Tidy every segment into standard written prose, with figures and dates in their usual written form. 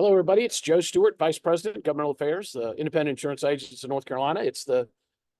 Hello, everybody. It's Joe Stewart, Vice President, Governmental Affairs, Independent Insurance Agents of North Carolina. It's the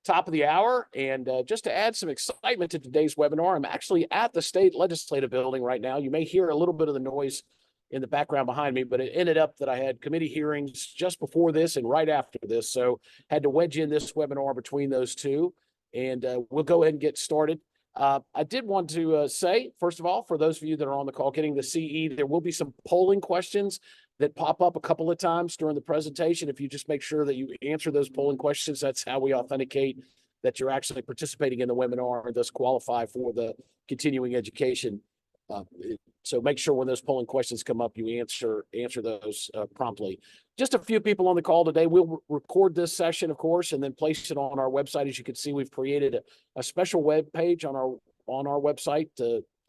top of the hour. And just to add some excitement to today's webinar, I'm actually at the state legislative building right now. You may hear a little bit of the noise in the background behind me, but it ended up that I had committee hearings just before this and right after this. So had to wedge in this webinar between those two. And we'll go ahead and get started. I did want to say, first of all, for those of you that are on the call getting the CE, there will be some polling questions that pop up a couple of times during the presentation. If you just make sure that you answer those polling questions, that's how we authenticate that you're actually participating in the webinar and thus qualify for the continuing education. So make sure when those polling questions come up, you answer those promptly. Just a few people on the call today. We'll record this session, of course, and then place it on our website. As you can see, we've created a special web page on our website,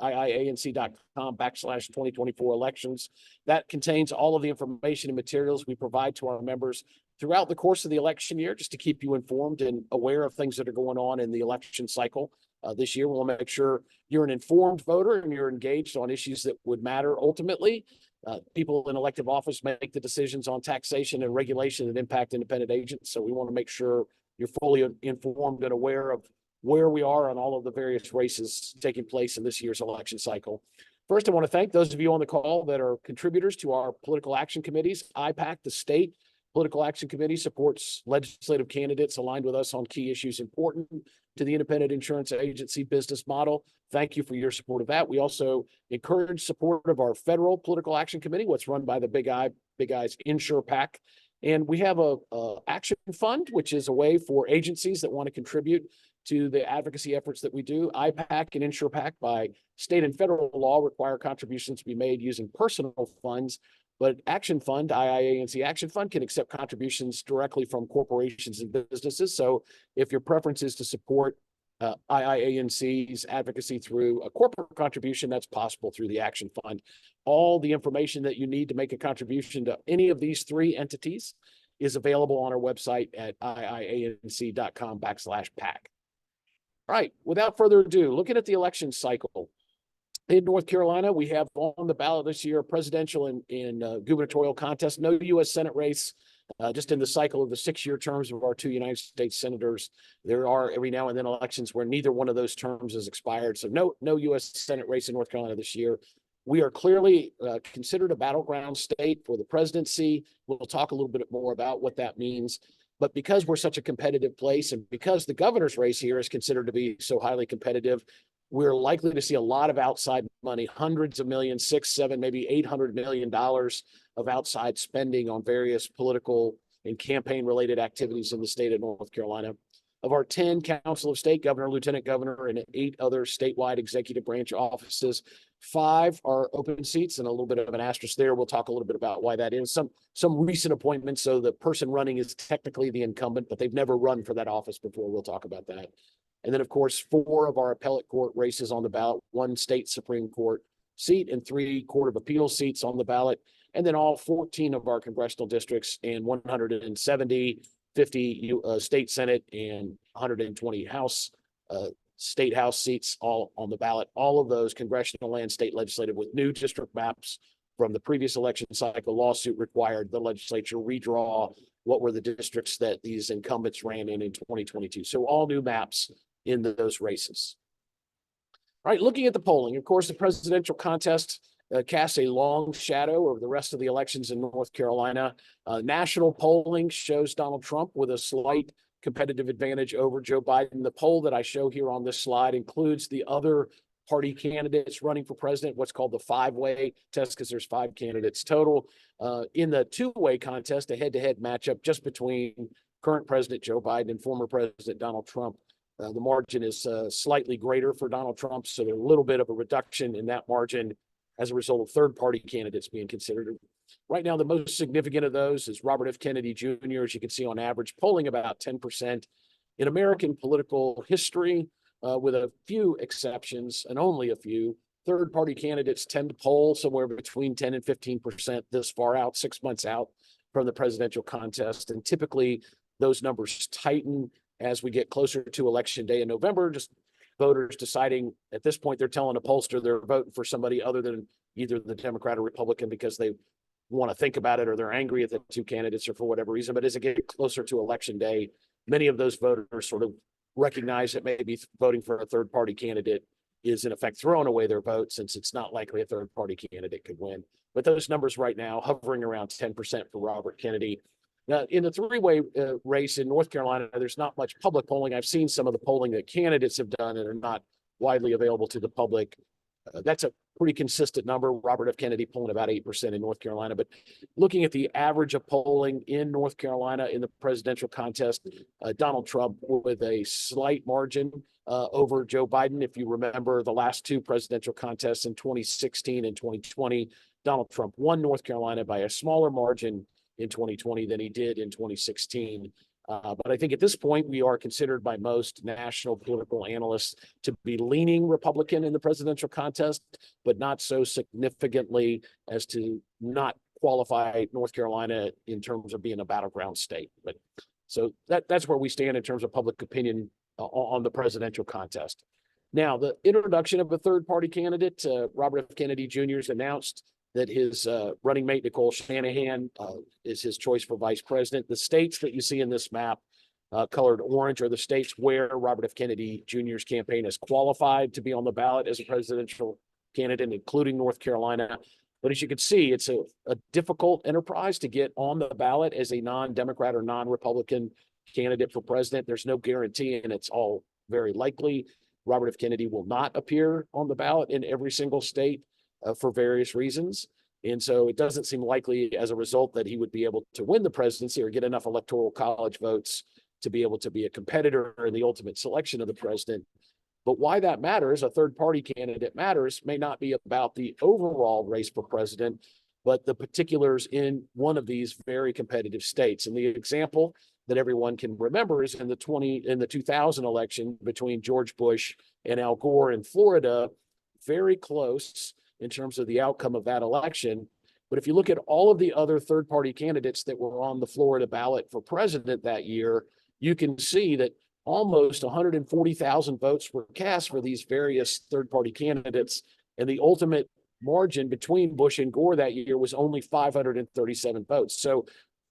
iianc.com/2024 elections. That contains all of the information and materials we provide to our members throughout the course of the election year, just to keep you informed and aware of things that are going on in the election cycle. This year, we'll make sure you're an informed voter and you're engaged on issues that would matter ultimately. People in elective office make the decisions on taxation and regulation that impact independent agents. So we want to make sure you're fully informed and aware of where we are on all of the various races taking place in this year's election cycle. First, I want to thank those of you on the call that are contributors to our political action committees. IPAC, the state political action committee, supports legislative candidates aligned with us on key issues important to the independent insurance agency business model. Thank you for your support of that. We also encourage support of our federal political action committee, what's run by the Big Eyes InsurePAC. And we have a action fund, which is a way for agencies that want to contribute to the advocacy efforts that we do. IPAC and InsurePAC by state and federal law require contributions to be made using personal funds. But Action Fund, IIANC Action Fund, can accept contributions directly from corporations and businesses. So if your preference is to support IIANC's advocacy through a corporate contribution, that's possible through the Action Fund. All the information that you need to make a contribution to any of these three entities is available on our website at iianc.com/PAC. All right, without further ado, looking at the election cycle. In North Carolina, we have on the ballot this year a presidential and gubernatorial contest. No U.S. Senate race, just in the cycle of the 6-year terms of our 2 United States senators. There are every now and then elections where neither one of those terms has expired. So no U.S. Senate race in North Carolina this year. We are clearly considered a battleground state for the presidency. We'll talk a little bit more about what that means. But because we're such a competitive place and because the governor's race here is considered to be so highly competitive, we're likely to see a lot of outside money, hundreds of millions, 6, 7, maybe $800 million of outside spending on various political and campaign-related activities in the state of North Carolina. Of our 10 Council of State Governor, Lieutenant Governor, and 8 other statewide executive branch offices, 5 are open seats, and a little bit of an asterisk there. We'll talk a little bit about why that is. Some recent appointments, so the person running is technically the incumbent, but they've never run for that office before. We'll talk about that. And then, of course, 4 of our appellate court races on the ballot, 1 state Supreme Court seat and 3 Court of Appeal seats on the ballot. And then all 14 of our congressional districts and 150 state Senate and 120 state House seats all on the ballot. All of those congressional and state legislative with new district maps from the previous election cycle. Lawsuit required the legislature redraw what were the districts that these incumbents ran in 2022. So all new maps in those races. All right, looking at the polling, of course, the presidential contest casts a long shadow over the rest of the elections in North Carolina. National polling shows Donald Trump with a slight competitive advantage over Joe Biden. The poll that I show here on this slide includes the other party candidates running for president, what's called the 5-way test, because there's 5 candidates total. In the 2-way contest, a head-to-head matchup just between current President Joe Biden and former President Donald Trump. The margin is slightly greater for Donald Trump, so there's a little bit of a reduction in that margin as a result of third-party candidates being considered. Right now, the most significant of those is Robert F. Kennedy Jr., as you can see on average, polling about 10%. In American political history, with a few exceptions, and only a few, third-party candidates tend to poll somewhere between 10 and 15% this far out, 6 months out from the presidential contest. And typically, those numbers tighten as we get closer to Election Day in November. Just voters deciding at this point, they're telling a pollster they're voting for somebody other than either the Democrat or Republican because they want to think about it, or they're angry at the two candidates, or for whatever reason. But as it gets closer to election day, many of those voters sort of recognize that maybe voting for a third party candidate is in effect throwing away their vote, since it's not likely a third party candidate could win. But those numbers right now hovering around 10% for Robert Kennedy. Now, in the three-way race in North Carolina, there's not much public polling. I've seen some of the polling that candidates have done and are not widely available to the public. That's a pretty consistent number. Robert F. Kennedy polling about 8% in North Carolina. But looking at the average of polling in North Carolina in the presidential contest, Donald Trump with a slight margin over Joe Biden. If you remember the last two presidential contests in 2016 and 2020, Donald Trump won North Carolina by a smaller margin in 2020 than he did in 2016. But I think at this point, we are considered by most national political analysts to be leaning Republican in the presidential contest, but not so significantly as to not qualify North Carolina in terms of being a battleground state. But so that's where we stand in terms of public opinion on the presidential contest. Now, the introduction of a third party candidate, Robert F. Kennedy Jr. has announced that his running mate, Nicole Shanahan, is his choice for vice president. The states that you see in this map, colored orange, are the states where Robert F. Kennedy Jr.'s campaign has qualified to be on the ballot as a presidential candidate, including North Carolina. But as you can see, it's a difficult enterprise to get on the ballot as a non-Democrat or non-Republican candidate for president. There's no guarantee, and it's all very likely Robert F. Kennedy will not appear on the ballot in every single state for various reasons. And so it doesn't seem likely as a result that he would be able to win the presidency or get enough electoral college votes to be able to be a competitor in the ultimate selection of the president. But why that matters, a third party candidate matters, may not be about the overall race for president, but the particulars in one of these very competitive states. And the example that everyone can remember is in the 2000 election between George Bush and Al Gore in Florida. Very close in terms of the outcome of that election. But if you look at all of the other third party candidates that were on the Florida ballot for president that year, you can see that almost 140,000 votes were cast for these various third party candidates. And the ultimate margin between Bush and Gore that year was only 537 votes. So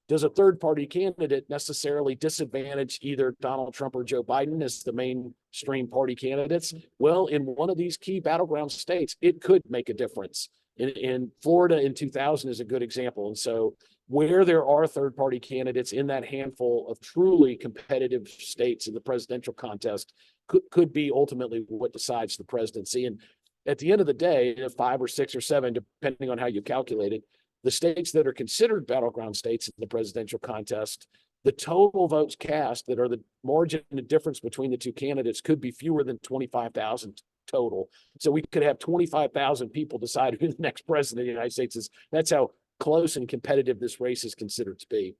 does a third party candidate necessarily disadvantage either Donald Trump or Joe Biden as the mainstream party candidates? Well, in one of these key battleground states, it could make a difference. In Florida in 2000 is a good example. And so where there are third party candidates in that handful of truly competitive states in the presidential contest could be ultimately what decides the presidency. And at the end of the day, 5 or 6 or 7, depending on how you calculate it, the states that are considered battleground states in the presidential contest, the total votes cast that are the margin of difference between the two candidates could be fewer than 25,000 total. So we could have 25,000 people decide who the next president of the United States is. That's how close and competitive this race is considered to be.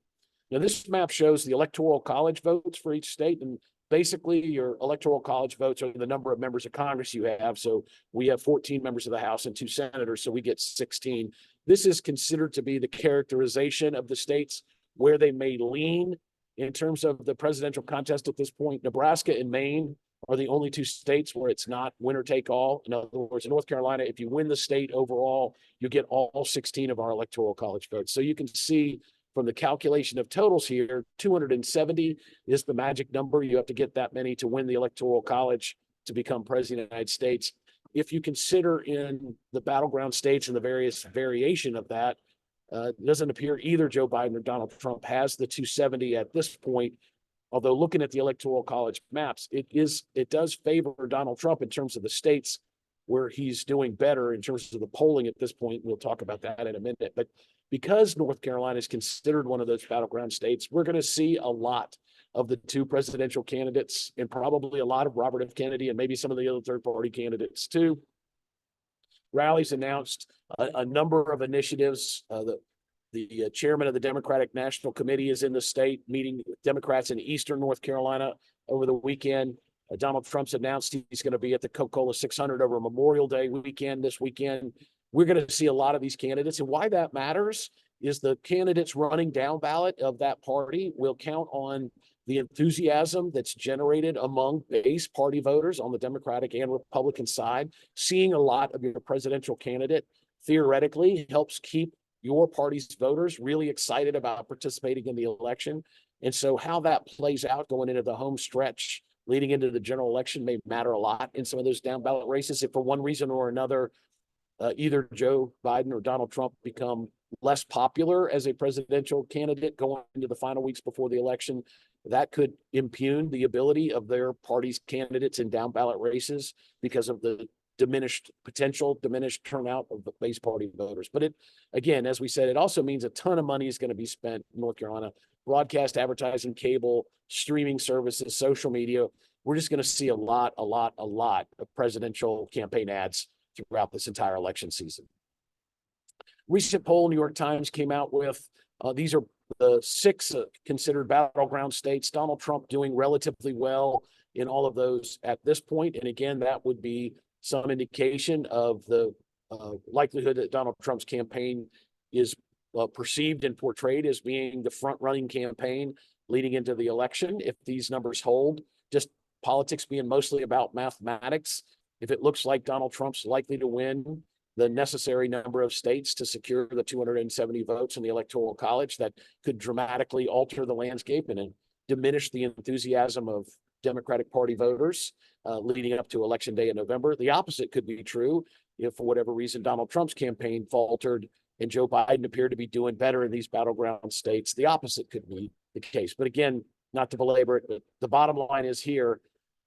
Now, this map shows the electoral college votes for each state. And basically, your electoral college votes are the number of members of Congress you have. So we have 14 members of the House and 2 senators, so we get 16. This is considered to be the characterization of the states where they may lean in terms of the presidential contest at this point. Nebraska and Maine are the only 2 states where it's not winner take all. In other words, in North Carolina, if you win the state overall, you get all 16 of our electoral college votes. So you can see from the calculation of totals here, 270 is the magic number. You have to get that many to win the electoral college to become president of the United States. If you consider in the battleground states and the various variation of that, it doesn't appear either Joe Biden or Donald Trump has the 270 at this point. Although looking at the electoral college maps, it does favor Donald Trump in terms of the states where he's doing better in terms of the polling at this point. We'll talk about that in a minute. But because North Carolina is considered one of those battleground states, we're going to see a lot of the 2 presidential candidates and probably a lot of Robert F. Kennedy and maybe some of the other third party candidates too. Rallies announced a number of initiatives. The chairman of the Democratic National Committee is in the state meeting with Democrats in Eastern North Carolina over the weekend. Donald Trump's announced he's going to be at the Coca-Cola 600 over Memorial Day weekend this weekend. We're going to see a lot of these candidates. And why that matters is the candidates running down ballot of that party will count on the enthusiasm that's generated among base party voters on the Democratic and Republican side. Seeing a lot of your presidential candidate theoretically helps keep your party's voters really excited about participating in the election. And so how that plays out going into the home stretch leading into the general election may matter a lot in some of those down ballot races. If for one reason or another, either Joe Biden or Donald Trump become less popular as a presidential candidate going into the final weeks before the election, that could impugn the ability of their party's candidates in down ballot races because of the diminished turnout of the base party voters. But it, again, as we said, it also means a ton of money is going to be spent in North Carolina, broadcast advertising, cable, streaming services, social media. We're just going to see a lot of presidential campaign ads throughout this entire election season. Recent poll New York Times came out with, these are the 6 considered battleground states. Donald Trump doing relatively well in all of those at this point. And again, that would be some indication of the likelihood that Donald Trump's campaign is perceived and portrayed as being the front-running campaign leading into the election. If these numbers hold, just politics being mostly about mathematics, if it looks like Donald Trump's likely to win the necessary number of states to secure the 270 votes in the Electoral College, that could dramatically alter the landscape and diminish the enthusiasm of Democratic Party voters leading up to Election Day in November. The opposite could be true if, for whatever reason, Donald Trump's campaign faltered and Joe Biden appeared to be doing better in these battleground states. The opposite could be the case. But again, not to belabor it, but the bottom line is here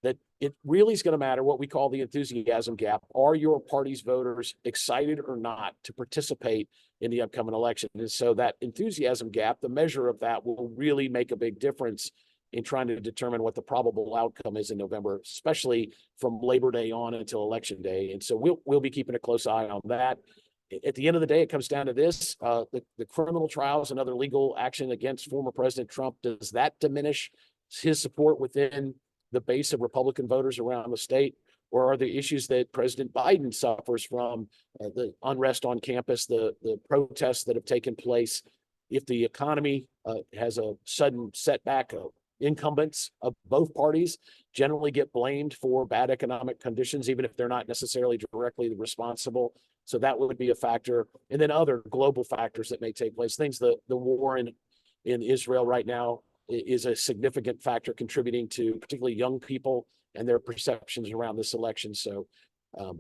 that it really is going to matter what we call the enthusiasm gap. Are your party's voters excited or not to participate in the upcoming election? And so that enthusiasm gap, the measure of that, will really make a big difference in trying to determine what the probable outcome is in November, especially from Labor Day on until Election Day. And so we'll be keeping a close eye on that. At the end of the day, it comes down to this, the criminal trials and other legal action against former President Trump. Does that diminish his support within the base of Republican voters around the state? Or are the issues that President Biden suffers from, the unrest on campus, the protests that have taken place, if the economy has a sudden setback, incumbents of both parties generally get blamed for bad economic conditions, even if they're not necessarily directly responsible. So that would be a factor. And then other global factors that may take place. Things, the war in Israel right now is a significant factor contributing to particularly young people and their perceptions around this election. So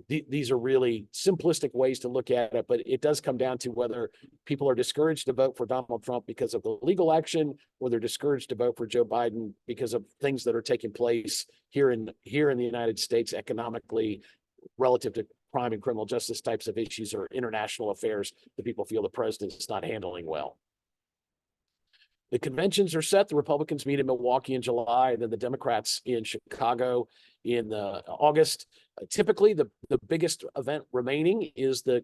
these are really simplistic ways to look at it, but it does come down to whether people are discouraged to vote for Donald Trump because of the legal action, or they're discouraged to vote for Joe Biden because of things that are taking place here in the United States economically relative to crime and criminal justice types of issues, or international affairs that people feel the president is not handling well. The conventions are set. The Republicans meet in Milwaukee in July, and then the Democrats in Chicago in August. Typically, the biggest event remaining is the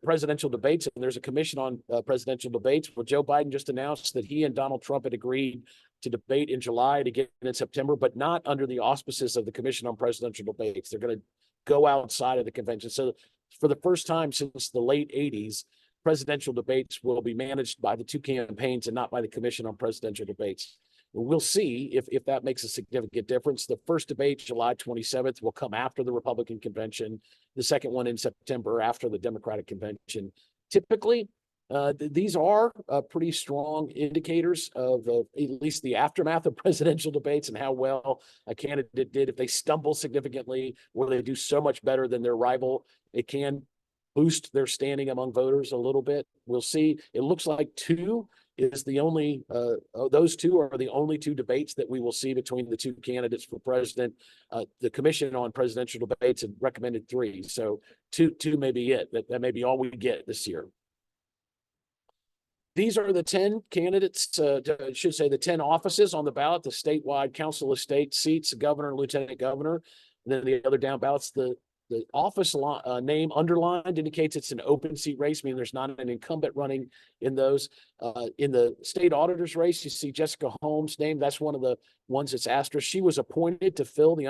presidential debates, and there's a commission on presidential debates. Well, Joe Biden just announced that he and Donald Trump had agreed to debate in July to get in September, but not under the auspices of the Commission on Presidential Debates. They're going to go outside of the convention. So for the first time since the late 80s, presidential debates will be managed by the two campaigns and not by the Commission on Presidential Debates. We'll see if that makes a significant difference. The first debate, July 27th, will come after the Republican convention. The second one in September after the Democratic convention. Typically, these are pretty strong indicators of at least the aftermath of presidential debates and how well a candidate did. If they stumble significantly or they do so much better than their rival, it can boost their standing among voters a little bit. We'll see. It looks like those two are the only two debates that we will see between the two candidates for president. The Commission on Presidential Debates had recommended 3, so two may be it. That may be all we get this year. These are the 10 candidates, I should say the 10 offices on the ballot, the statewide council of state seats, governor and lieutenant governor. And then the other down ballots, the office name underlined indicates it's an open seat race, meaning there's not an incumbent running in those. In the state auditor's race, you see Jessica Holmes' name. That's one of the ones that's asterisk. She was appointed to fill the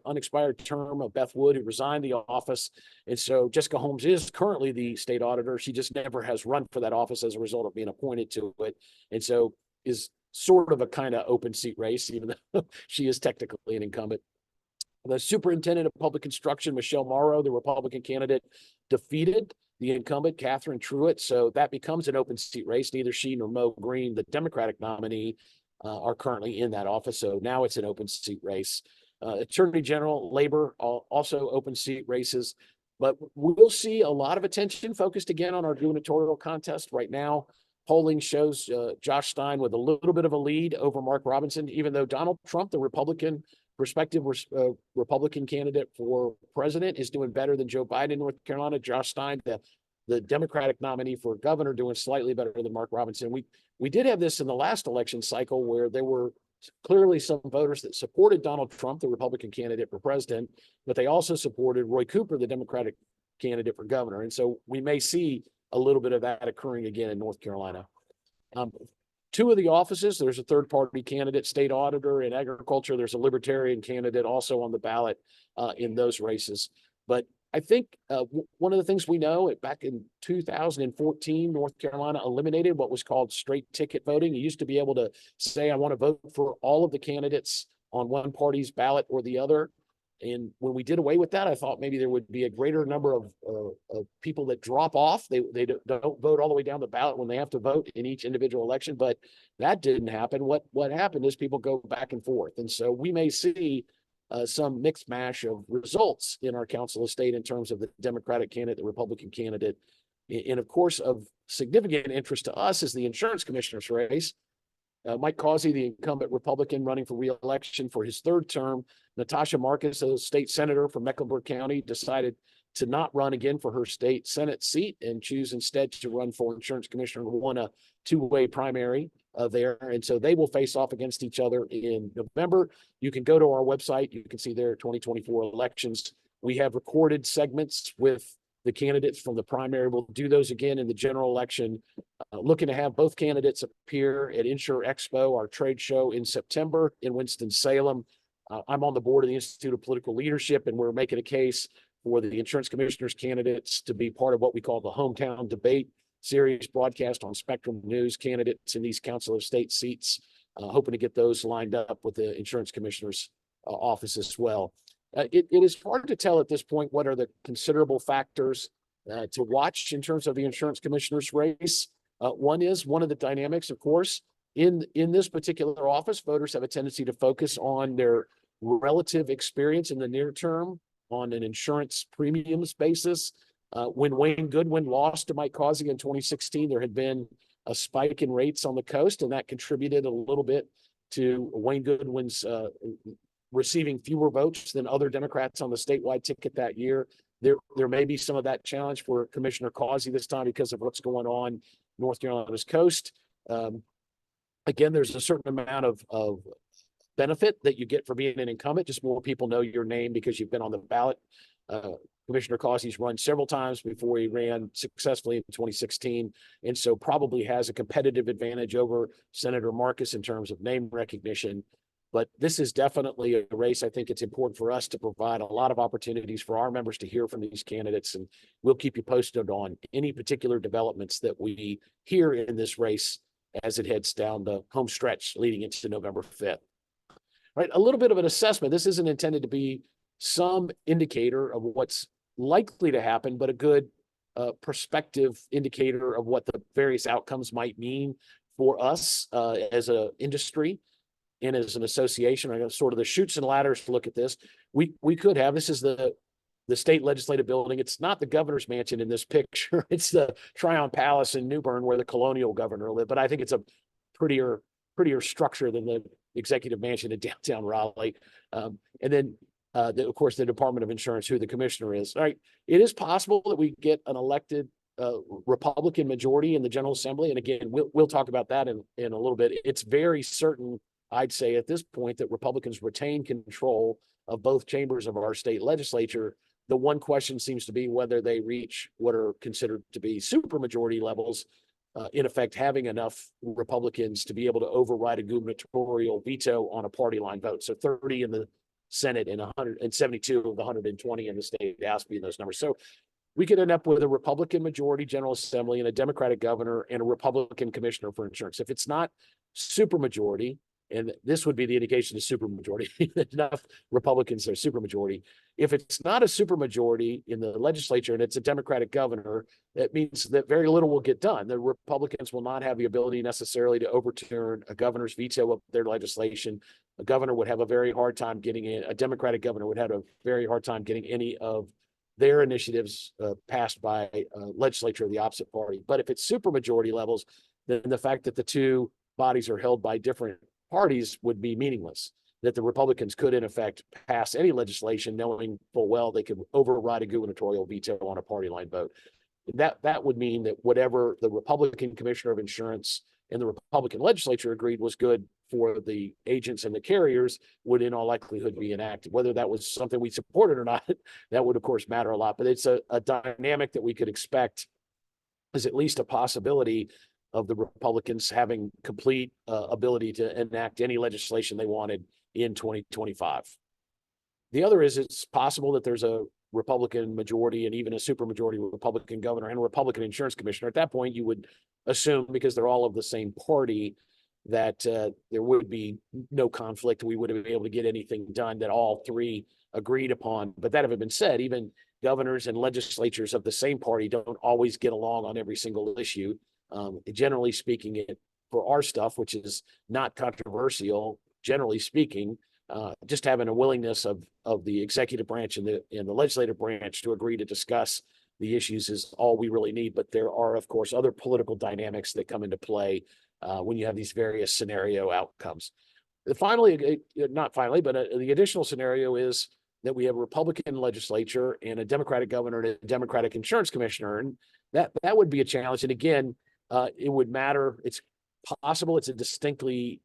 unexpired term of Beth Wood, who resigned the office. And so Jessica Holmes is currently the state auditor. She just never has run for that office as a result of being appointed to it. And so is sort of a kind of open seat race, even though she is technically an incumbent. The superintendent of public instruction, Michelle Morrow, the Republican candidate, defeated the incumbent, Catherine Truitt. So that becomes an open seat race. Neither she nor Mo Green, the Democratic nominee, are currently in that office. So now it's an open seat race. Attorney General, Labor, also open seat races. But we'll see a lot of attention focused again on our gubernatorial contest right now. Polling shows Josh Stein with a little bit of a lead over Mark Robinson, even though Donald Trump, the prospective Republican candidate for president, is doing better than Joe Biden in North Carolina. Josh Stein, the Democratic nominee for governor, doing slightly better than Mark Robinson. We did have this in the last election cycle where there were clearly some voters that supported Donald Trump, the Republican candidate for president, but they also supported Roy Cooper, the Democratic candidate for governor. And so we may see a little bit of that occurring again in North Carolina. Two of the offices, there's a third-party candidate, state auditor. In agriculture, there's a libertarian candidate also on the ballot in those races. But I think one of the things we know, back in 2014, North Carolina eliminated what was called straight ticket voting. You used to be able to say, I want to vote for all of the candidates on one party's ballot or the other. And when we did away with that, I thought maybe there would be a greater number of people that drop off. They don't vote all the way down the ballot when they have to vote in each individual election, but that didn't happen. What happened is people go back and forth. And so we may see some mixed mash of results in our council of state in terms of the Democratic candidate, the Republican candidate. And of course, of significant interest to us is the insurance commissioner's race. Mike Causey, the incumbent Republican running for re-election for his third term. Natasha Marcus, a state senator from Mecklenburg County, decided to not run again for her state Senate seat and choose instead to run for insurance commissioner, who won a two-way primary there. And so they will face off against each other in November. You can go to our website. You can see their 2024 elections. We have recorded segments with the candidates from the primary. We'll do those again in the general election. Looking to have both candidates appear at Insure Expo, our trade show in September in Winston-Salem. I'm on the board of the Institute of Political Leadership, and we're making a case for the insurance commissioners candidates to be part of what we call the hometown debate series broadcast on Spectrum News. Candidates in these council of state seats, hoping to get those lined up with the insurance commissioner's office as well. It is hard to tell at this point what are the considerable factors to watch in terms of the insurance commissioner's race. One of the dynamics, of course, in this particular office, voters have a tendency to focus on their relative experience in the near term on an insurance premiums basis. When Wayne Goodwin lost to Mike Causey in 2016, there had been a spike in rates on the coast, and that contributed a little bit to Wayne Goodwin's receiving fewer votes than other Democrats on the statewide ticket that year. There may be some of that challenge for Commissioner Causey this time because of what's going on North Carolina's coast. Again, there's a certain amount of benefit that you get for being an incumbent. Just more people know your name because you've been on the ballot. Commissioner Causey's run several times before he ran successfully in 2016, and so probably has a competitive advantage over Senator Marcus in terms of name recognition. But this is definitely a race. I think it's important for us to provide a lot of opportunities for our members to hear from these candidates, and we'll keep you posted on any particular developments that we hear in this race as it heads down the home stretch leading into November 5th. All right, a little bit of an assessment. This isn't intended to be some indicator of what's likely to happen, but a good prospective indicator of what the various outcomes might mean for us as an industry and as an association. I got sort of the chutes and ladders to look at this. We could have, this is the state legislative building. It's not the governor's mansion in this picture. It's the Tryon Palace in New Bern where the colonial governor lived, but I think it's a prettier structure than the executive mansion in downtown Raleigh. And then of course, the Department of Insurance, who the commissioner is. All right, it is possible that we get an elected Republican majority in the General Assembly. And again, we'll talk about that in a little bit. It's very certain, I'd say at this point, that Republicans retain control of both chambers of our state legislature. The one question seems to be whether they reach what are considered to be supermajority levels, in effect having enough Republicans to be able to override a gubernatorial veto on a party line vote. So 30 in the Senate and 172 of the 120 in the state House being those numbers. So we could end up with a Republican majority General Assembly and a Democratic governor and a Republican commissioner for insurance. If it's not supermajority, and this would be the indication of supermajority. Enough Republicans are supermajority. If it's not a supermajority in the legislature and it's a Democratic governor, that means that very little will get done. The Republicans will not have the ability necessarily to overturn a governor's veto of their legislation. A governor would have a very hard time getting in. A Democratic governor would have a very hard time getting any of their initiatives passed by legislature of the opposite party. But if it's supermajority levels, then the fact that the two bodies are held by different parties would be meaningless. That the Republicans could, in effect, pass any legislation knowing full well they could override a gubernatorial veto on a party line vote. That would mean that whatever the Republican Commissioner of Insurance and the Republican legislature agreed was good for the agents and the carriers would in all likelihood be enacted. Whether that was something we supported or not, that would of course matter a lot, but it's a dynamic that we could expect is at least a possibility of the Republicans having complete ability to enact any legislation they wanted in 2025. The other is it's possible that there's a Republican majority and even a supermajority Republican governor and a Republican insurance commissioner. At that point, you would assume, because they're all of the same party, that there would be no conflict. We would have been able to get anything done that all three agreed upon. But that having been said, even governors and legislatures of the same party don't always get along on every single issue. Generally speaking, for our stuff, which is not controversial, generally speaking, just having a willingness of the executive branch and the legislative branch to agree to discuss the issues is all we really need. But there are, of course, other political dynamics that come into play when you have these various scenario outcomes. Finally, not finally, but the additional scenario is that we have a Republican legislature and a Democratic governor and a Democratic insurance commissioner, and that would be a challenge. And again, it would matter. It's possible. It's a distinctly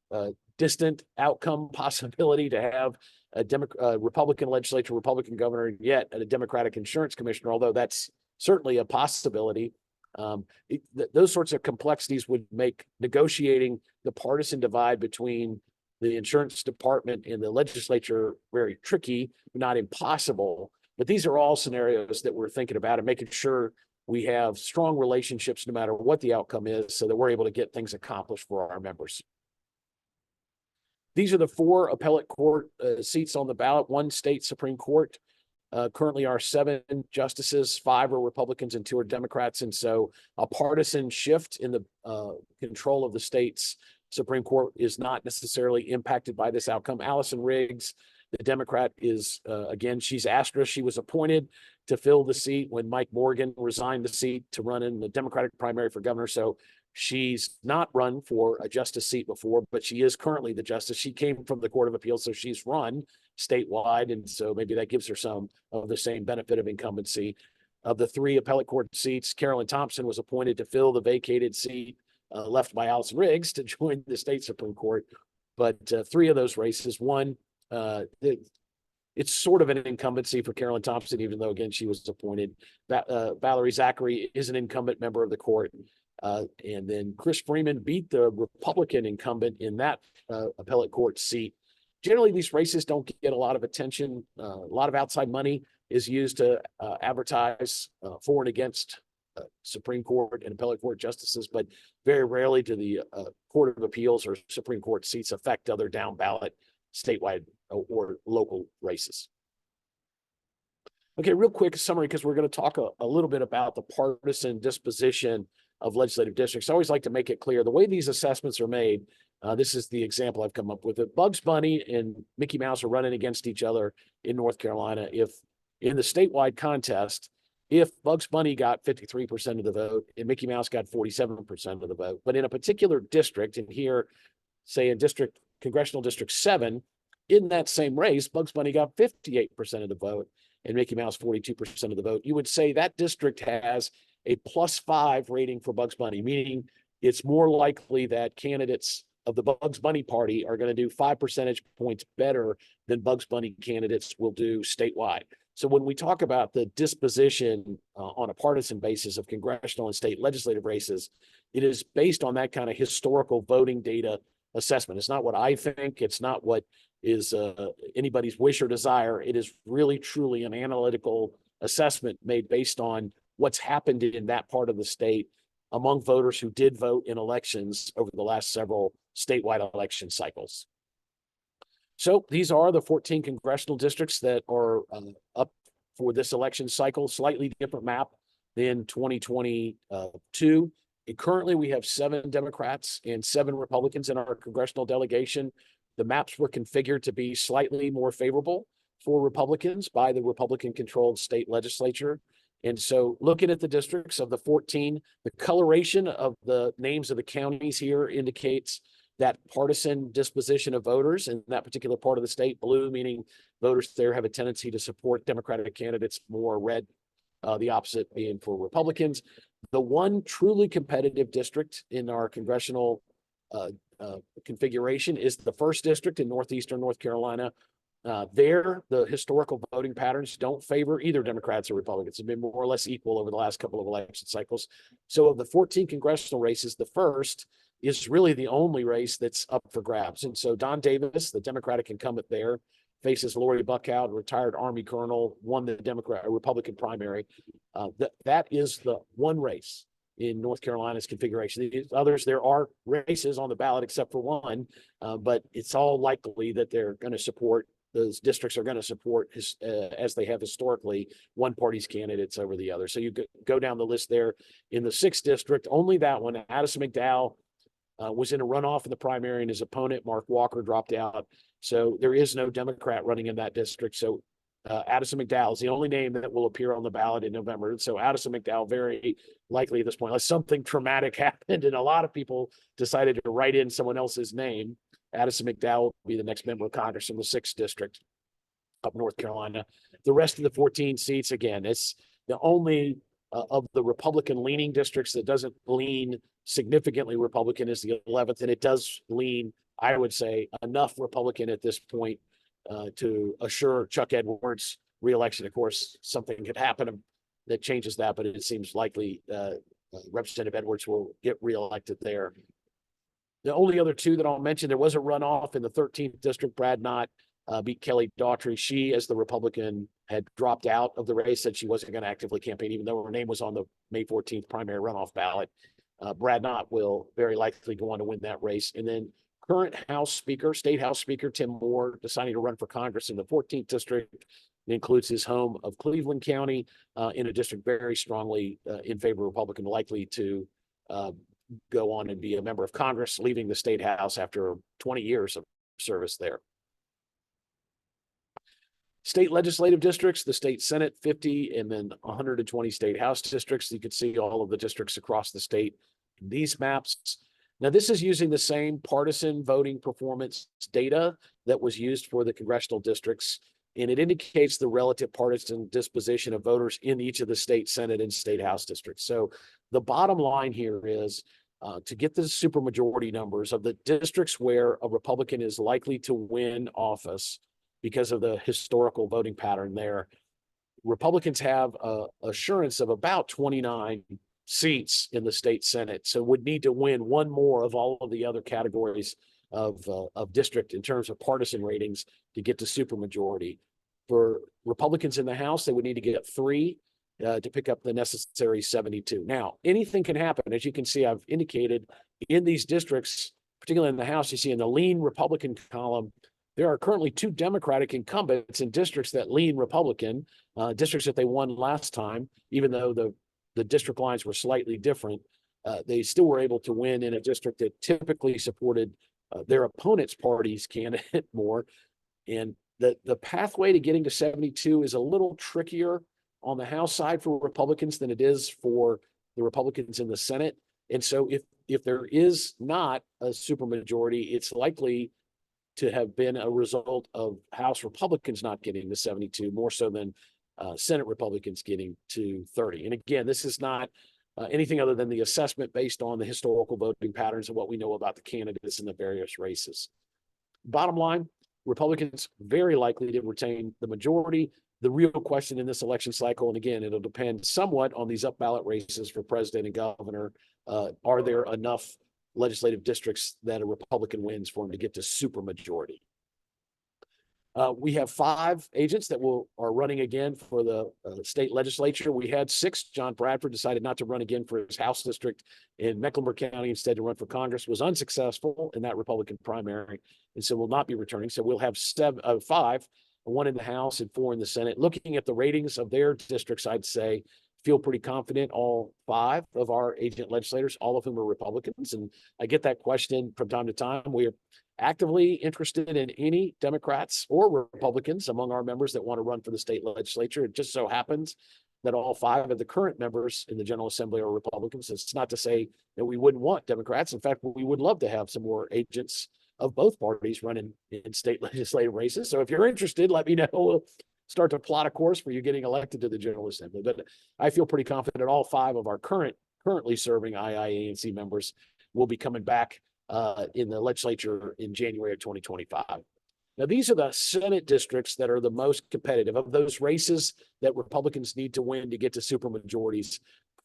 distant outcome possibility to have a Republican legislature, Republican governor, yet a Democratic insurance commissioner, although that's certainly a possibility. Those sorts of complexities would make negotiating the partisan divide between the insurance department and the legislature very tricky, not impossible. But these are all scenarios that we're thinking about and making sure we have strong relationships no matter what the outcome is so that we're able to get things accomplished for our members. These are the 4 appellate court seats on the ballot, 1 state Supreme Court. Currently are 7 justices, 5 are Republicans and 2 are Democrats. And so a partisan shift in the control of the state's Supreme Court is not necessarily impacted by this outcome. Allison Riggs, the Democrat, is, again, she's asterisk. She was appointed to fill the seat when Mike Morgan resigned the seat to run in the Democratic primary for governor. So she's not run for a justice seat before, but she is currently the justice. She came from the Court of Appeals, so she's run statewide. And so maybe that gives her some of the same benefit of incumbency. Of the 3 appellate court seats, Carolyn Thompson was appointed to fill the vacated seat left by Allison Riggs to join the state Supreme Court. But 3 of those races, one, it's sort of an incumbency for Carolyn Thompson, even though, again, she was appointed. Valerie Zachary is an incumbent member of the court. And then Chris Freeman beat the Republican incumbent in that appellate court seat. Generally, these races don't get a lot of attention. A lot of outside money is used to advertise for and against Supreme Court and appellate court justices, but very rarely do the Court of Appeals or Supreme Court seats affect other down ballot statewide or local races. Okay, real quick summary, because we're going to talk a little bit about the partisan disposition of legislative districts. I always like to make it clear the way these assessments are made. This is the example I've come up with. If Bugs Bunny and Mickey Mouse are running against each other in North Carolina, if in the statewide contest, if Bugs Bunny got 53% of the vote and Mickey Mouse got 47% of the vote, but in a particular district, and here, say in Congressional District 7, in that same race, Bugs Bunny got 58% of the vote and Mickey Mouse 42% of the vote, you would say that district has a +5 rating for Bugs Bunny, meaning it's more likely that candidates of the Bugs Bunny party are going to do 5 percentage points better than Bugs Bunny candidates will do statewide. So when we talk about the disposition on a partisan basis of congressional and state legislative races, it is based on that kind of historical voting data assessment. It's not what I think. It's not what is anybody's wish or desire. It is really, truly an analytical assessment made based on what's happened in that part of the state among voters who did vote in elections over the last several statewide election cycles. So these are the 14 congressional districts that are up for this election cycle, slightly different map than 2022. And currently, we have 7 Democrats and 7 Republicans in our congressional delegation. The maps were configured to be slightly more favorable for Republicans by the Republican-controlled state legislature. And so looking at the districts of the 14, the coloration of the names of the counties here indicates that partisan disposition of voters in that particular part of the state. Blue meaning voters there have a tendency to support Democratic candidates, more red, the opposite being for Republicans. The one truly competitive district in our congressional configuration is the 1st district in northeastern North Carolina. There, the historical voting patterns don't favor either Democrats or Republicans. Have been more or less equal over the last couple of election cycles. So of the 14 congressional races, the 1st is really the only race that's up for grabs. And so Don Davis, the Democratic incumbent there, faces Lori Buckhout, retired Army colonel, won the Republican primary. That is the one race in North Carolina's configuration. These others, there are races on the ballot except for one, but it's all likely that they're going to support, those districts are going to support, as they have historically, one party's candidates over the other. So you go down the list there. In the 6th district, only that one, Addison McDowell was in a runoff in the primary, and his opponent, Mark Walker, dropped out. So there is no Democrat running in that district. So Addison McDowell is the only name that will appear on the ballot in November. And so Addison McDowell, very likely at this point, unless something traumatic happened and a lot of people decided to write in someone else's name, Addison McDowell will be the next member of Congress in the 6th district of North Carolina. The rest of the 14 seats, again, it's the only of the Republican leaning districts that doesn't lean significantly Republican is the 11th. And it does lean, I would say, enough Republican at this point to assure Chuck Edwards reelection. Of course, something could happen that changes that, but it seems likely Representative Edwards will get reelected there. The only other 2 that I'll mention, there was a runoff in the 13th district. Brad Knott beat Kelly Daughtry. She, as the Republican, had dropped out of the race, said she wasn't going to actively campaign, even though her name was on the May 14th primary runoff ballot. Brad Knott will very likely go on to win that race. And then current House Speaker, State House Speaker Tim Moore, deciding to run for Congress in the 14th district. It includes his home of Cleveland County, in a district very strongly in favor of Republican, likely to go on and be a member of Congress, leaving the State House after 20 years of service there. State legislative districts, the state Senate 50, and then 120 state House districts. You can see all of the districts across the state in these maps. Now, this is using the same partisan voting performance data that was used for the congressional districts, and it indicates the relative partisan disposition of voters in each of the state Senate and state House districts. So the bottom line here is to get the supermajority numbers of the districts where a Republican is likely to win office because of the historical voting pattern there. Republicans have assurance of about 29 seats in the state Senate, so would need to win one more of all of the other categories of district in terms of partisan ratings to get to supermajority. For Republicans in the House, they would need to get 3 to pick up the necessary 72. Now, anything can happen. As you can see, I've indicated in these districts, particularly in the House, you see in the lean Republican column, there are currently 2 Democratic incumbents in districts that lean Republican, districts that they won last time, even though the district lines were slightly different. They still were able to win in a district that typically supported their opponent's party's candidate more. And the pathway to getting to 72 is a little trickier on the House side for Republicans than it is for the Republicans in the Senate. And so if there is not a supermajority, it's likely to have been a result of House Republicans not getting to 72, more so than Senate Republicans getting to 30. And again, this is not anything other than the assessment based on the historical voting patterns and what we know about the candidates in the various races. Bottom line, Republicans very likely to retain the majority. The real question in this election cycle, and again, it'll depend somewhat on these up ballot races for president and governor. Are there enough legislative districts that a Republican wins for him to get to supermajority? We have 5 agents that are running again for the state legislature. We had 6. John Bradford decided not to run again for his House district in Mecklenburg County, instead to run for Congress, was unsuccessful in that Republican primary, and so will not be returning. So we'll have 5, 1 in the House and 4 in the Senate. Looking at the ratings of their districts, I'd say feel pretty confident all 5 of our agent legislators, all of whom are Republicans. And I get that question from time to time. We are actively interested in any Democrats or Republicans among our members that want to run for the state legislature. It just so happens that all 5 of the current members in the General Assembly are Republicans. It's not to say that we wouldn't want Democrats. In fact, we would love to have some more agents of both parties running in state legislative races. So if you're interested, let me know. We'll start to plot a course for you getting elected to the General Assembly. But I feel pretty confident all 5 of our currently serving IIANC members will be coming back in the legislature in January of 2025. Now, these are the Senate districts that are the most competitive of those races that Republicans need to win to get to supermajorities.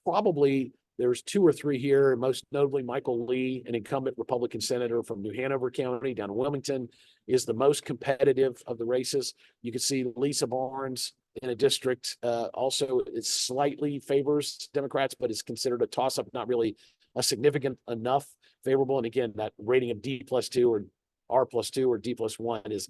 Probably there's 2 or 3 here, most notably Michael Lee, an incumbent Republican senator from New Hanover County down in Wilmington, is the most competitive of the races. You can see Lisa Barnes in a district also it slightly favors Democrats, but is considered a toss-up, not really a significant enough favorable. And again, that rating of D+2 or R+2 or D+1 is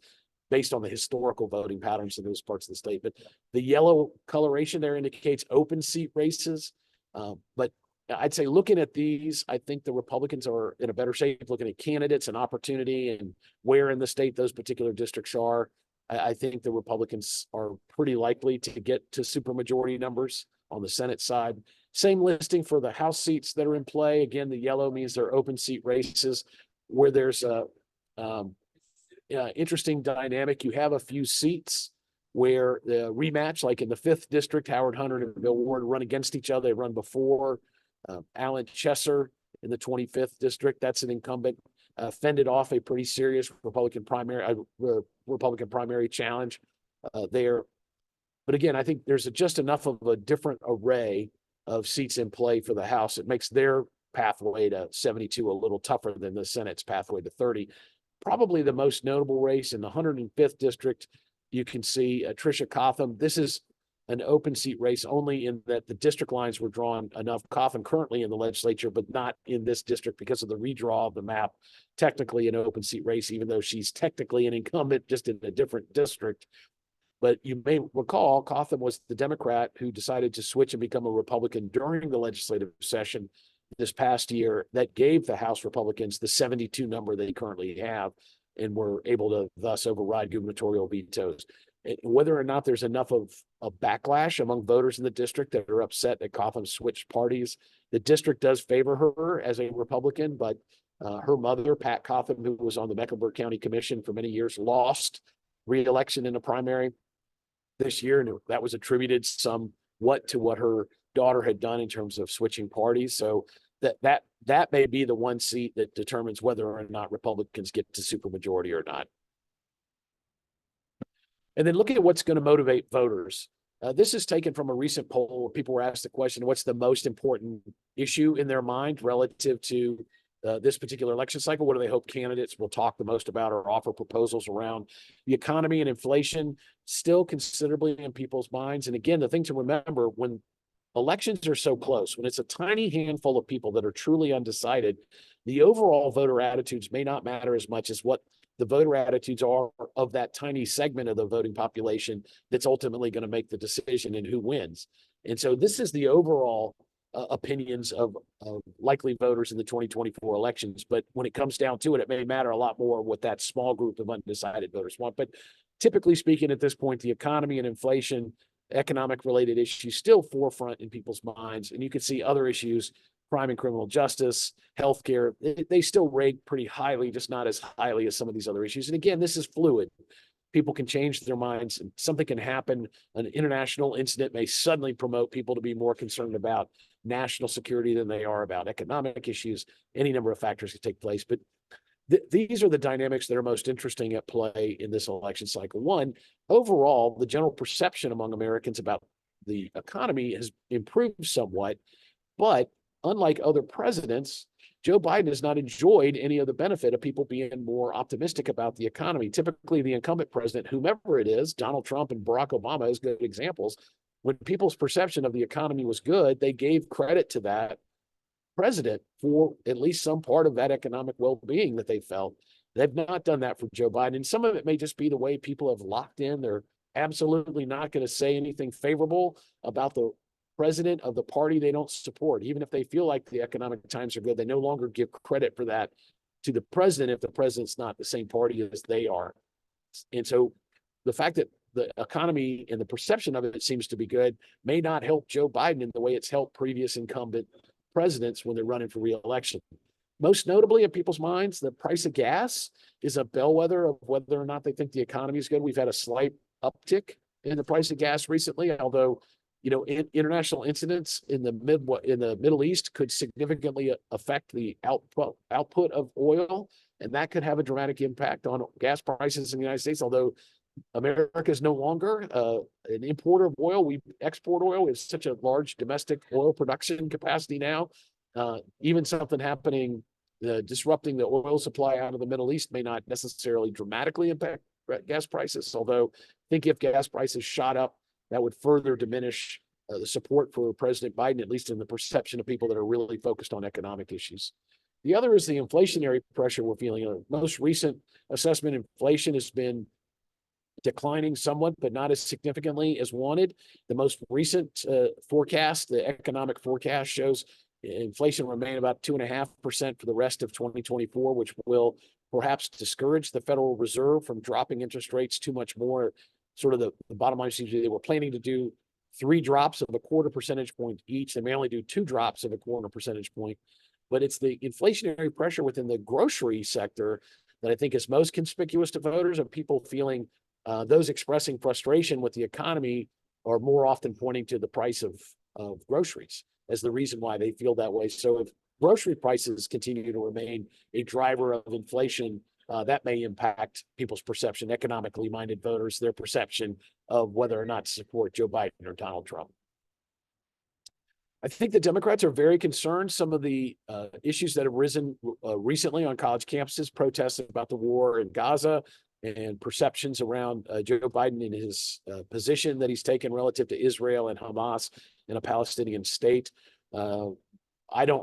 based on the historical voting patterns in those parts of the state. But the yellow coloration there indicates open seat races. But I'd say looking at these, I think the Republicans are in a better shape looking at candidates and opportunity and where in the state those particular districts are. I think the Republicans are pretty likely to get to supermajority numbers on the Senate side. Same listing for the House seats that are in play. Again, the yellow means they're open seat races where there's a interesting dynamic. You have a few seats where the rematch, like in the 5th district, Howard Hunter and Bill Ward run against each other. They run before. Alan Chesser in the 25th district, that's an incumbent, fended off a pretty serious Republican primary challenge there. But again, I think there's just enough of a different array of seats in play for the House. It makes their pathway to 72 a little tougher than the Senate's pathway to 30. Probably the most notable race in the 105th district, you can see Tricia Cotham. This is an open seat race only in that the district lines were drawn enough. Cotham currently in the legislature, but not in this district because of the redraw of the map. Technically an open seat race, even though she's technically an incumbent just in a different district. But you may recall Cotham was the Democrat who decided to switch and become a Republican during the legislative session this past year. That gave the House Republicans the 72 number they currently have and were able to thus override gubernatorial vetoes. Whether or not there's enough of a backlash among voters in the district that are upset that Cotham switched parties, the district does favor her as a Republican, but her mother, Pat Cotham, who was on the Mecklenburg County Commission for many years, lost re-election in a primary this year, and that was attributed somewhat to what her daughter had done in terms of switching parties. So that may be the one seat that determines whether or not Republicans get to supermajority or not. And then looking at what's going to motivate voters. This is taken from a recent poll where people were asked the question, what's the most important issue in their mind relative to this particular election cycle? What do they hope candidates will talk the most about or offer proposals around? The economy and inflation still considerably in people's minds. And again, the thing to remember, when elections are so close, when it's a tiny handful of people that are truly undecided, the overall voter attitudes may not matter as much as what the voter attitudes are of that tiny segment of the voting population that's ultimately going to make the decision and who wins. And so this is the overall opinions of likely voters in the 2024 elections. But when it comes down to it, it may matter a lot more what that small group of undecided voters want. But typically speaking, at this point, the economy and inflation, economic related issues still forefront in people's minds. And you can see other issues, crime and criminal justice, healthcare, they still rate pretty highly, just not as highly as some of these other issues. And again, this is fluid. People can change their minds and something can happen. An international incident may suddenly promote people to be more concerned about national security than they are about economic issues. Any number of factors could take place. But these are the dynamics that are most interesting at play in this election cycle. One, overall, the general perception among Americans about the economy has improved somewhat, but unlike other presidents, Joe Biden has not enjoyed any of the benefit of people being more optimistic about the economy. Typically, the incumbent president, whomever it is, Donald Trump and Barack Obama as good examples, when people's perception of the economy was good, they gave credit to that president for at least some part of that economic well-being that they felt. They've not done that for Joe Biden. And some of it may just be the way people have locked in. They're absolutely not going to say anything favorable about the president of the party they don't support. Even if they feel like the economic times are good, they no longer give credit for that to the president if the president's not the same party as they are. And so the fact that the economy and the perception of it seems to be good may not help Joe Biden in the way it's helped previous incumbent presidents when they're running for re-election. Most notably in people's minds, the price of gas is a bellwether of whether or not they think the economy is good. We've had a slight uptick in the price of gas recently, although international incidents in the Middle East could significantly affect the output of oil, and that could have a dramatic impact on gas prices in the United States. Although America is no longer an importer of oil, we export oil. We have such a large domestic oil production capacity now. Even something happening disrupting the oil supply out of the Middle East may not necessarily dramatically impact gas prices. Although I think if gas prices shot up, that would further diminish the support for President Biden, at least in the perception of people that are really focused on economic issues. The other is the inflationary pressure we're feeling. The most recent assessment, inflation has been declining somewhat, but not as significantly as wanted. The most recent forecast, the economic forecast, shows inflation remain about 2.5% for the rest of 2024, which will perhaps discourage the Federal Reserve from dropping interest rates too much more. Sort of the bottom line seems to be they were planning to do 3 drops of a 0.25 percentage point each. They may only do 2 drops of a 0.25 percentage point, but it's the inflationary pressure within the grocery sector that I think is most conspicuous to voters, and people feeling those expressing frustration with the economy are more often pointing to the price of groceries as the reason why they feel that way. So if grocery prices continue to remain a driver of inflation, that may impact people's perception, economically minded voters, their perception of whether or not to support Joe Biden or Donald Trump. I think the Democrats are very concerned. Some of the issues that have risen recently on college campuses, protests about the war in Gaza, and perceptions around Joe Biden and his position that he's taken relative to Israel and Hamas in a Palestinian state. I'm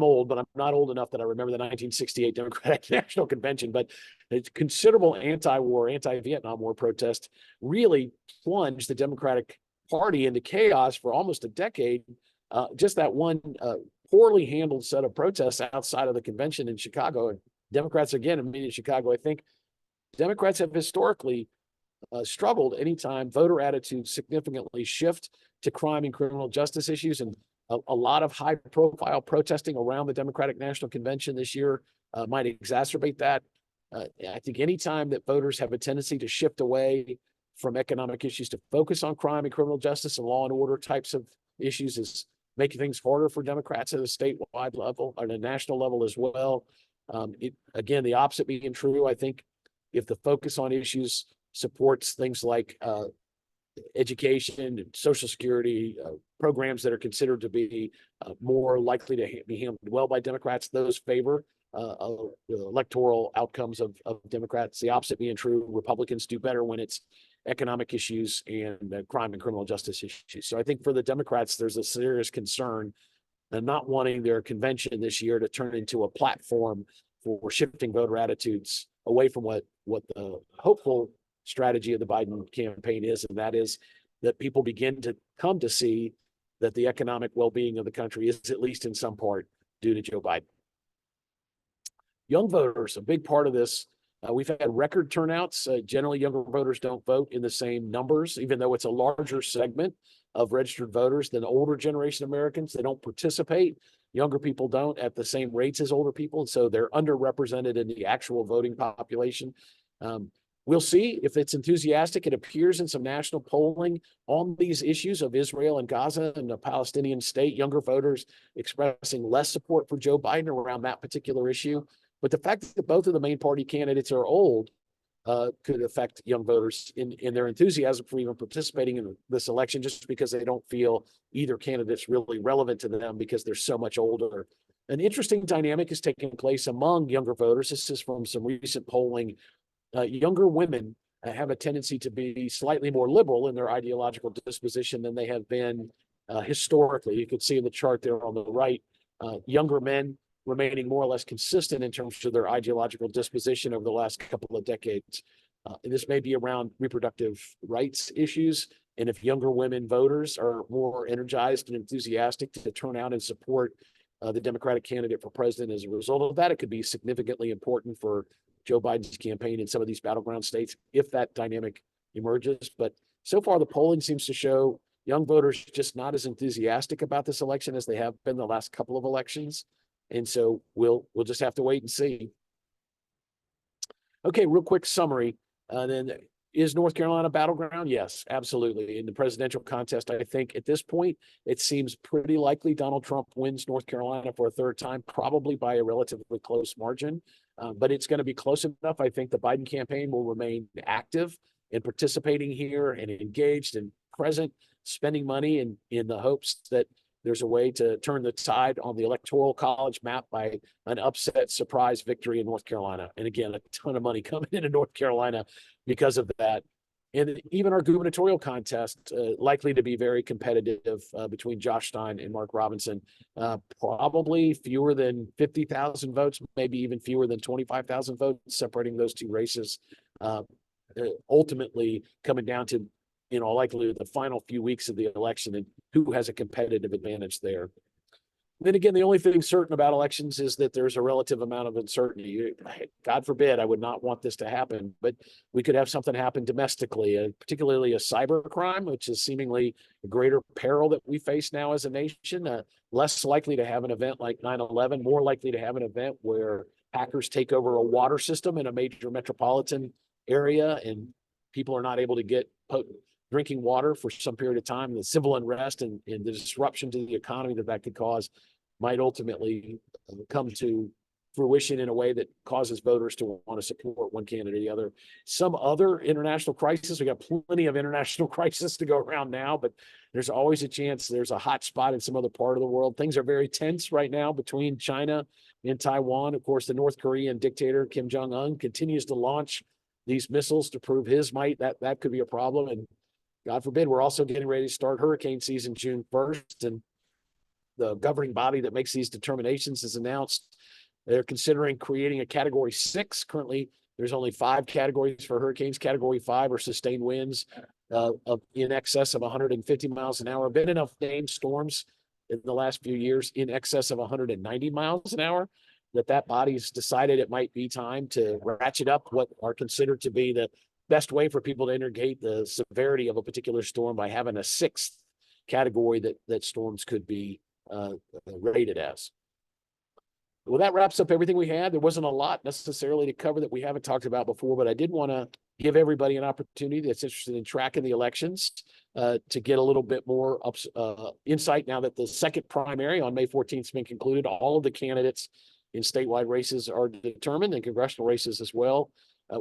old, but I'm not old enough that I remember the 1968 Democratic National Convention, but a considerable anti-war, anti-Vietnam War protest really plunged the Democratic Party into chaos for almost a decade. Just that one poorly handled set of protests outside of the convention in Chicago. And Democrats, again, in Chicago, I think Democrats have historically struggled anytime voter attitudes significantly shift to crime and criminal justice issues. And a lot of high-profile protesting around the Democratic National Convention this year might exacerbate that. I think anytime that voters have a tendency to shift away from economic issues to focus on crime and criminal justice and law and order types of issues is making things harder for Democrats at a statewide level, or at a national level as well. Again, the opposite being true, I think if the focus on issues supports things like education and Social Security programs that are considered to be more likely to be handled well by Democrats, those favor the electoral outcomes of Democrats. The opposite being true, Republicans do better when it's economic issues and crime and criminal justice issues. So I think for the Democrats, there's a serious concern and not wanting their convention this year to turn into a platform for shifting voter attitudes away from what the hopeful strategy of the Biden campaign is, and that is that people begin to come to see that the economic well-being of the country is at least in some part due to Joe Biden. Young voters, a big part of this. We've had record turnouts. Generally, younger voters don't vote in the same numbers, even though it's a larger segment of registered voters than older generation Americans. They don't participate. Younger people don't at the same rates as older people, and so they're underrepresented in the actual voting population. We'll see if it's enthusiastic. It appears in some national polling on these issues of Israel and Gaza and the Palestinian state, younger voters expressing less support for Joe Biden around that particular issue. But the fact that both of the main party candidates are old could affect young voters in their enthusiasm for even participating in this election, just because they don't feel either candidate's really relevant to them because they're so much older An interesting dynamic is taking place among younger voters. This is from some recent polling. Younger women have a tendency to be slightly more liberal in their ideological disposition than they have been historically. You can see in the chart there on the right, younger men remaining more or less consistent in terms of their ideological disposition over the last couple of decades. And this may be around reproductive rights issues. And if younger women voters are more energized and enthusiastic to turn out and support the Democratic candidate for president as a result of that, it could be significantly important for Joe Biden's campaign in some of these battleground states if that dynamic emerges. But so far, the polling seems to show young voters just not as enthusiastic about this election as they have been the last couple of elections. And so we'll just have to wait and see. Okay, real quick summary. Then is North Carolina battleground? Yes, absolutely. In the presidential contest, I think at this point, it seems pretty likely Donald Trump wins North Carolina for a third time, probably by a relatively close margin. But it's going to be close enough. I think the Biden campaign will remain active and participating here and engaged and present, spending money in the hopes that there's a way to turn the tide on the electoral college map by an upset surprise victory in North Carolina. And again, a ton of money coming into North Carolina because of that. And even our gubernatorial contest, likely to be very competitive between Josh Stein and Mark Robinson. Probably fewer than 50,000 votes, maybe even fewer than 25,000 votes separating those two races. Ultimately coming down to, in all likelihood, the final few weeks of the election and who has a competitive advantage there. Then again, the only thing certain about elections is that there's a relative amount of uncertainty. God forbid, I would not want this to happen, but we could have something happen domestically, particularly a cyber crime, which is seemingly a greater peril that we face now as a nation. Less likely to have an event like 9/11, more likely to have an event where hackers take over a water system in a major metropolitan area and people are not able to get drinking water for some period of time. The civil unrest and the disruption to the economy that could cause might ultimately come to fruition in a way that causes voters to want to support one candidate or the other. Some other international crisis, we got plenty of international crisis to go around now, but there's always a chance there's a hot spot in some other part of the world. Things are very tense right now between China and Taiwan. Of course, the North Korean dictator Kim Jong-un continues to launch these missiles to prove his might. That could be a problem. And God forbid, we're also getting ready to start hurricane season June 1st. And the governing body that makes these determinations has announced they're considering creating a Category 6. Currently, there's only 5 categories for hurricanes. Category 5 are sustained winds of in excess of 150 miles an hour. Been enough named storms in the last few years in excess of 190 miles an hour that body's decided it might be time to ratchet up what are considered to be the best way for people to indicate the severity of a particular storm by having a 6th category that storms could be rated as. Well, that wraps up everything we had. There wasn't a lot necessarily to cover that we haven't talked about before, but I did want to give everybody an opportunity that's interested in tracking the elections to get a little bit more insight now that the second primary on May 14th has been concluded. All of the candidates in statewide races are determined and congressional races as well.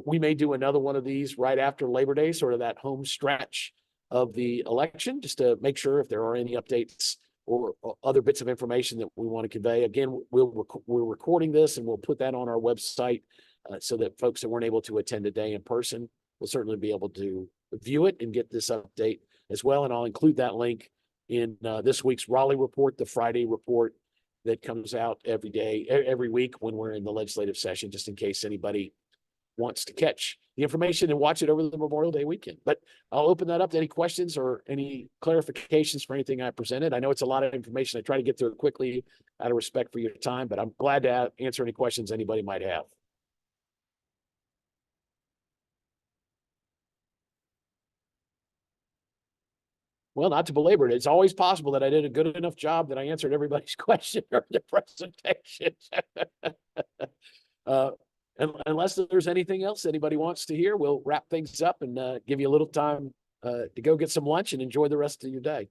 We may do another one of these right after Labor Day, sort of that home stretch of the election, just to make sure if there are any updates or other bits of information that we want to convey. Again, we're recording this and we'll put that on our website so that folks that weren't able to attend today in person will certainly be able to view it and get this update as well. And I'll include that link in this week's Raleigh report, the Friday report that comes out every week when we're in the legislative session, just in case anybody wants to catch the information and watch it over the Memorial Day weekend. But I'll open that up to any questions or any clarifications for anything I presented. I know it's a lot of information. I try to get through it quickly out of respect for your time, but I'm glad to answer any questions anybody might have. Well, not to belabor it, it's always possible that I did a good enough job that I answered everybody's question during the presentation. Unless there's anything else anybody wants to hear, we'll wrap things up and give you a little time to go get some lunch and enjoy the rest of your day.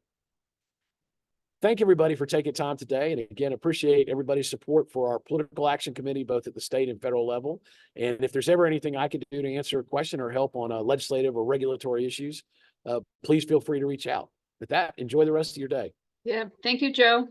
Thank everybody for taking time today. And again, appreciate everybody's support for our political action committee, both at the state and federal level. And if there's ever anything I can do to answer a question or help on legislative or regulatory issues, please feel free to reach out. With that, enjoy the rest of your day. Yeah. Thank you, Joe.